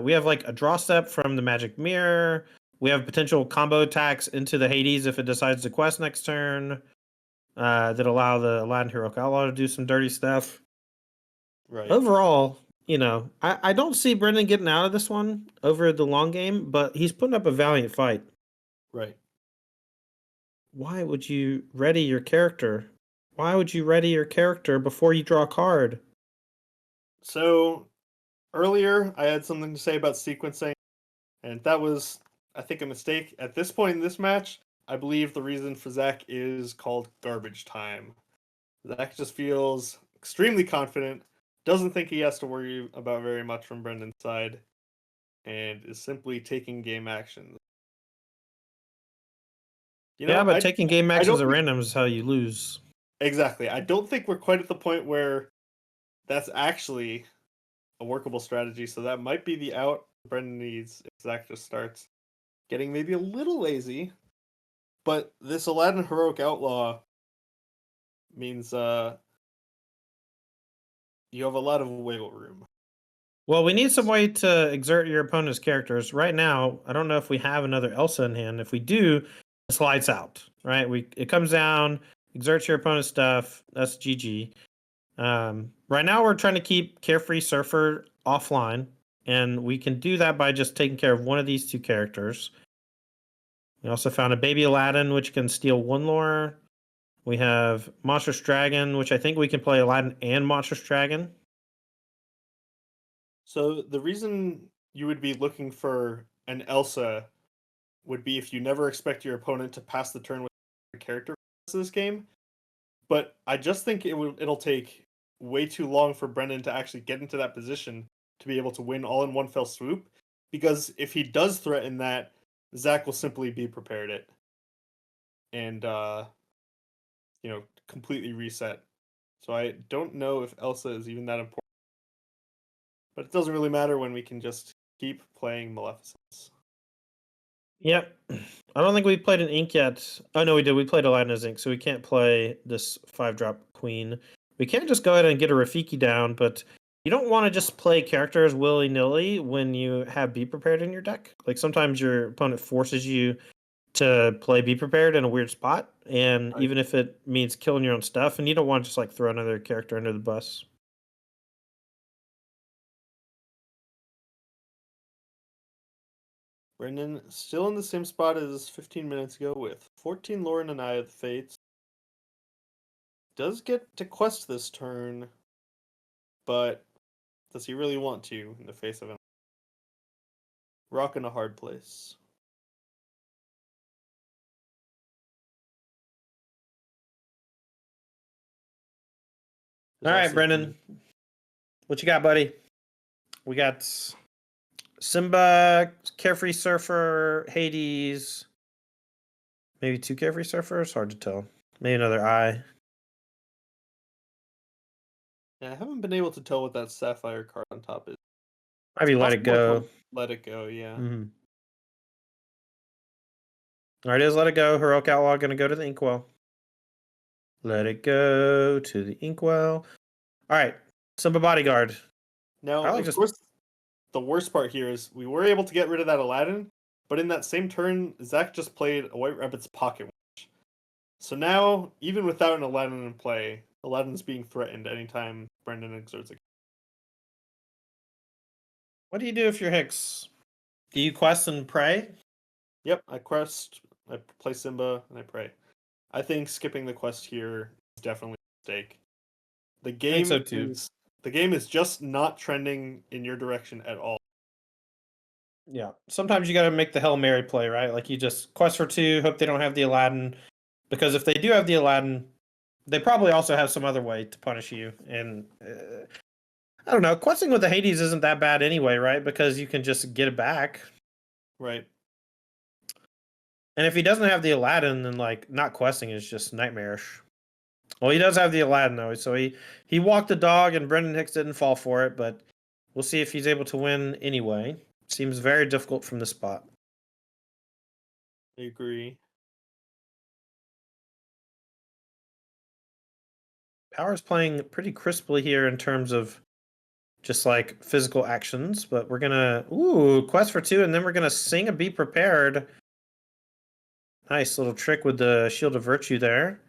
we have like a draw step from the Magic Mirror. We have potential combo attacks into the Hades if it decides to quest next turn that allow the Aladdin Heroic Outlaw to do some dirty stuff. Right. Overall, I don't see Brendan getting out of this one over the long game, but he's putting up a valiant fight. Right. Why would you ready your character? Why would you ready your character before you draw a card? So earlier I had something to say about sequencing, and that was, I think, a mistake. At this point in this match, I believe the reason for Zach is called garbage time. Zach just feels extremely confident, doesn't think he has to worry about very much from Brendan's side, and is simply taking game actions. Yeah, but I taking game I actions don't at think, random is how you lose. exactly. I don't think we're quite at the point where that's actually a workable strategy. So that might be the out Brendan needs if Zach just starts getting maybe a little lazy. But this Aladdin Heroic Outlaw means you have a lot of wiggle room. Well, we need some way to exert your opponent's characters. Right now, I don't know if we have another Elsa in hand. If we do, it slides out, right? It comes down, exerts your opponent's stuff. That's GG. Right now, we're trying to keep Carefree Surfer offline, and we can do that by just taking care of one of these two characters. We also found a Baby Aladdin, which can steal one lore. We have Monstrous Dragon, which I think we can play Aladdin and Monstrous Dragon. So the reason you would be looking for an Elsa would be if you never expect your opponent to pass the turn with a character for this game. But I just think it'll take way too long for Brendan to actually get into that position to be able to win all in one fell swoop. Because if he does threaten that, Zach will simply be prepared it and completely reset. So I don't know if Elsa is even that important. But it doesn't really matter when we can just keep playing Maleficence. Yep. I don't think we played an ink yet. Oh no, we did. We played Aladdin as ink, so we can't play this 5-drop queen. We can just go ahead and get a Rafiki down, but you don't want to just play characters willy-nilly when you have Be Prepared in your deck. Like sometimes your opponent forces you to play Be Prepared in a weird spot, and Right. even if it means killing your own stuff, and you don't want to just like throw another character under the bus. Brendan still in the same spot as 15 minutes ago with 14 lore and an Eye of the Fates. Does get to quest this turn, but does he really want to in the face of him? Rock in a hard place. All There's right, also Brendan, what you got, buddy? We got Simba, Carefree Surfer, Hades, maybe 2 Carefree Surfers. Hard to tell. Maybe another Eye. yeah, I haven't been able to tell what that Sapphire card on top is. Maybe Let It Possible it's Go. Let It Go, yeah. Mm-hmm. All right, is Let It Go. Heroic Outlaw going to go to the Inkwell. Let it go to the Inkwell. All right, Simba Bodyguard. Now, I like of just course, the worst part here is we were able to get rid of that Aladdin, but in that same turn, Zach just played a White Rabbit's Pocket Watch. So now, even without an Aladdin in play, Aladdin's being threatened anytime Brendan exerts a. What do you do if you're Hicks? Do you quest and pray? Yep, I quest, I play Simba, and I pray. I think skipping the quest here is definitely a mistake. The I think so game too. is the game is just not trending in your direction at all. Yeah. Sometimes you got to make the Hail Mary play, right? Like you just quest for 2, hope they don't have the Aladdin. Because if they do have the Aladdin, they probably also have some other way to punish you. And I don't know. Questing with the Hades isn't that bad anyway, right? Because you can just get it back. Right. And if he doesn't have the Aladdin, then like not questing is just nightmarish. Well, he does have the Aladdin though, so he walked the dog, and Brendan Hicks didn't fall for it. But we'll see if he's able to win anyway. Seems very difficult from this spot. I agree. Power's playing pretty crisply here in terms of just like physical actions, but we're gonna quest for 2, and then we're gonna sing a Be Prepared. Nice little trick with the Shield of Virtue there.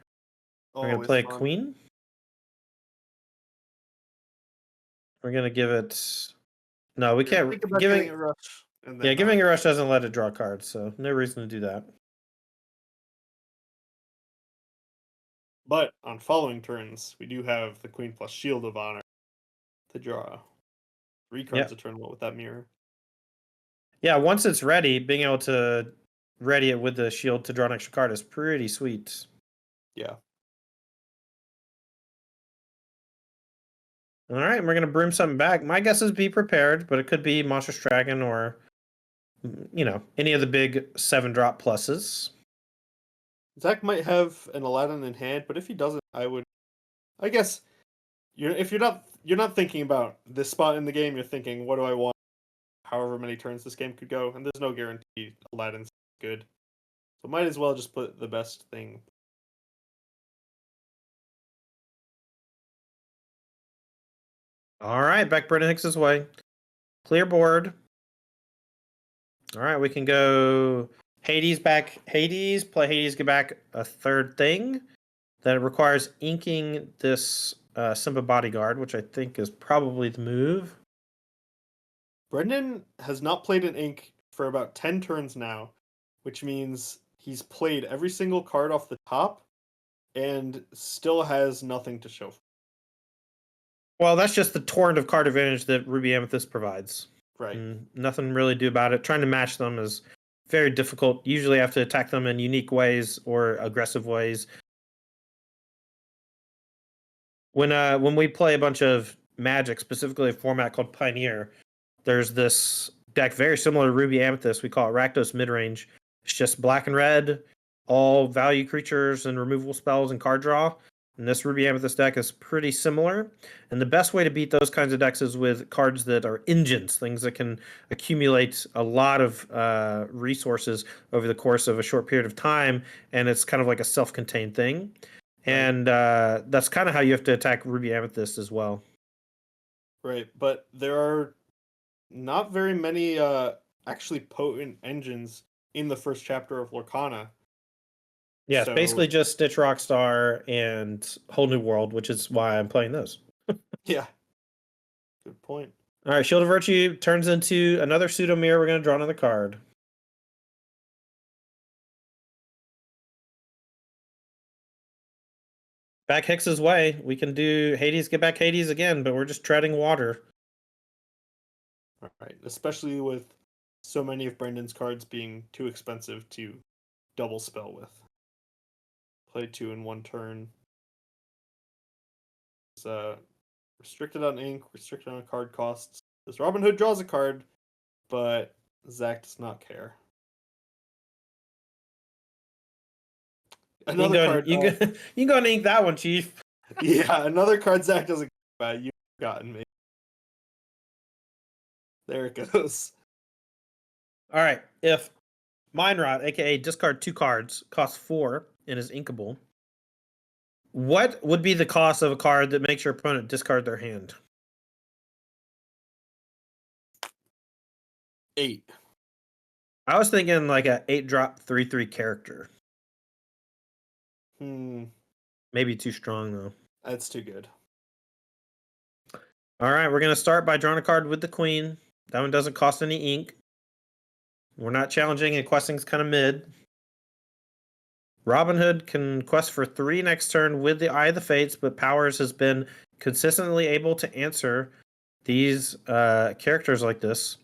We're gonna play a queen. We're gonna give it. No, we can't. Giving a rush. And then giving a rush doesn't let it draw cards, so no reason to do that. But on following turns, we do have the Queen plus Shield of Honor to draw 3 cards a turn with that mirror. Yeah, once it's ready, being able to ready it with the shield to draw an extra card is pretty sweet. Yeah. All right, we're gonna broom something back. My guess is Be Prepared, but it could be Monstrous Dragon or any of the big 7-drop pluses. Zach might have an Aladdin in hand, but if he doesn't, I guess if you're not thinking about this spot in the game, you're thinking, what do I want? However many turns this game could go, and there's no guarantee Aladdin's good. So might as well just put the best thing. All right, back Brendan Hicks' way. Clear board. All right, we can go Hades back. Hades, play Hades, get back a 3rd thing. That requires inking this Simba Bodyguard, which I think is probably the move. Brendan has not played an ink for about 10 turns now, which means he's played every single card off the top and still has nothing to show for. Well, that's just the torrent of card advantage that Ruby Amethyst provides. Right. And nothing really to do about it. Trying to match them is very difficult. Usually I have to attack them in unique ways or aggressive ways. When we play a bunch of Magic, specifically a format called Pioneer, there's this deck very similar to Ruby Amethyst. We call it Rakdos Midrange. It's just black and red, all value creatures and removal spells and card draw. And this Ruby Amethyst deck is pretty similar. And the best way to beat those kinds of decks is with cards that are engines, things that can accumulate a lot of resources over the course of a short period of time. And it's kind of like a self-contained thing. Right. And that's kind of how you have to attack Ruby Amethyst as well. Right, but there are not very many actually potent engines in the first chapter of Lorcana. Yeah, it's basically just Stitch Rockstar and Whole New World, which is why I'm playing those. Yeah. Good point. All right, Shield of Virtue turns into another pseudo mirror. We're going to draw another card. Back Hicks's way. We can do Hades, get back Hades again, but we're just treading water. All right, especially with so many of Brendan's cards being too expensive to double spell with. Play 2 in 1 turn. It's restricted on ink, restricted on card costs. This Robin Hood draws a card, but Zach does not care. Another card. You can go and ink that one, Chief. Yeah, another card Zach doesn't care about. You've gotten me. There it goes. All right. If Mind Rot, aka discard 2 cards, costs 4 and is inkable, what would be the cost of a card that makes your opponent discard their hand? 8. I was thinking like a 8-drop 3/3 character. Maybe too strong though. That's too good. All right, we're gonna start by drawing a card with the Queen. That one doesn't cost any ink. We're not challenging, and questing's kind of mid. Robin Hood can quest for 3 next turn with the Eye of the Fates, but Powers has been consistently able to answer these characters like this.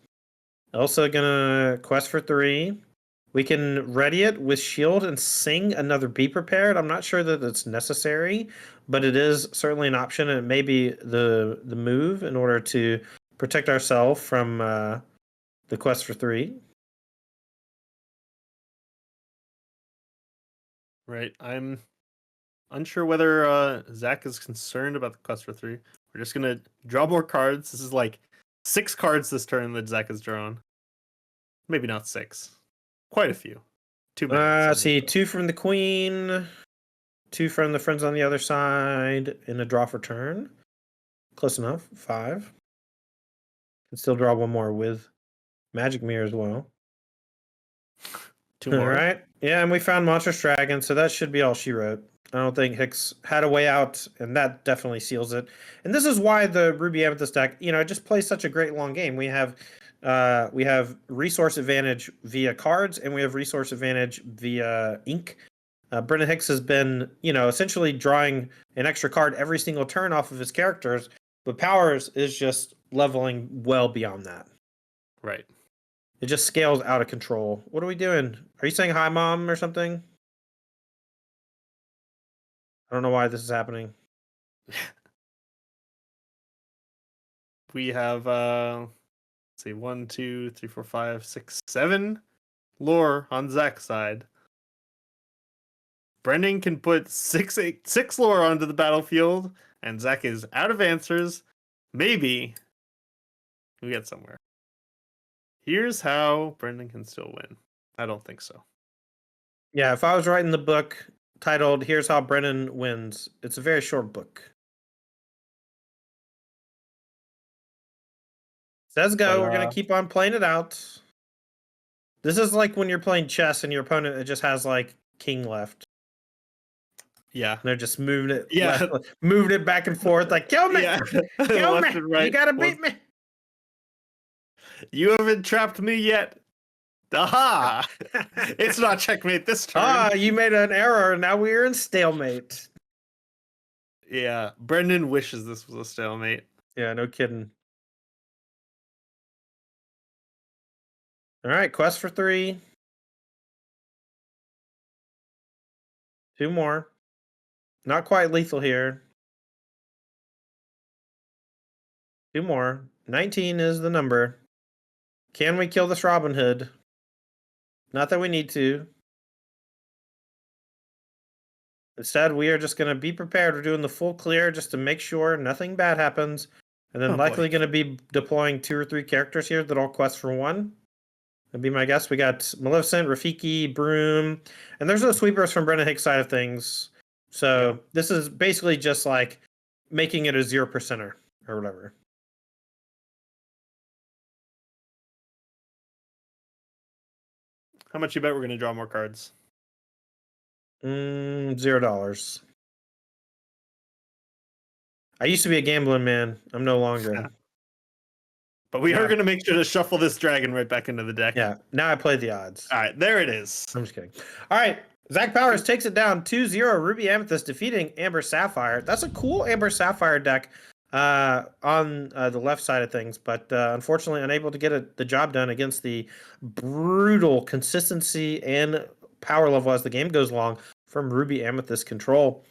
Also gonna quest for 3. We can ready it with shield and sing another Be Prepared. I'm not sure that it's necessary, but it is certainly an option, and it may be the move in order to protect ourselves from the quest for 3. Right. I'm unsure whether Zach is concerned about the quest for 3. We're just gonna draw more cards. This is like 6 cards this turn that Zach has drawn. Maybe not 6. Quite a few. Too many. See, 2 from the Queen, 2 from the friends on the other side, and a draw for turn. Close enough. 5. Can still draw one more with Magic Mirror as well. 2 more. All right. Yeah, and we found Monstrous Dragon, so that should be all she wrote. I don't think Hicks had a way out, and that definitely seals it. And this is why the Ruby Amethyst deck, it just plays such a great long game. We have resource advantage via cards, and we have resource advantage via ink. Brendan Hicks has been, essentially drawing an extra card every single turn off of his characters, but Powers is just leveling well beyond that. Right. It just scales out of control. What are we doing? Are you saying hi, Mom, or something? I don't know why this is happening. We have let's see, 1, 2, 3, 4, 5, 6, 7 lore on Zach's side. Brendan can put 6 lore onto the battlefield, and Zach is out of answers. Maybe we get somewhere. Here's how Brendan can still win. I don't think so. Yeah, if I was writing the book titled "Here's How Brennan Wins," it's a very short book. Says go. We're gonna keep on playing it out. This is like when you're playing chess and your opponent just has like king left. Yeah, they're just moving it. Yeah, moving it back and forth. Like kill me, yeah. kill Left me. and right. You gotta beat me. You haven't trapped me yet. Aha! It's not checkmate this turn. You made an error. Now we're in stalemate. Yeah, Brendan wishes this was a stalemate. Yeah, no kidding. All right, quest for 3. 2 more. Not quite lethal here. 2 more. 19 is the number. Can we kill this Robin Hood? Not that we need to. Instead, we are just going to be prepared. We're doing the full clear just to make sure nothing bad happens. And then likely going to be deploying 2 or 3 characters here that all quest for 1. That'd be my guess. We got Maleficent, Rafiki, Broom, and there's no sweepers from Brendan Hicks' side of things. So this is basically just like making it a 0%er or whatever. How much you bet we're going to draw more cards? $0. I used to be a gambling man. I'm no longer. But we are going to make sure to shuffle this dragon right back into the deck. Yeah, now I play the odds. All right, there it is. I'm just kidding. All right, Zach Powers takes it down 2-0. Ruby Amethyst defeating Amber Sapphire. That's a cool Amber Sapphire deck on the left side of things, but unfortunately unable to get the job done against the brutal consistency and power level as the game goes along from Ruby Amethyst control.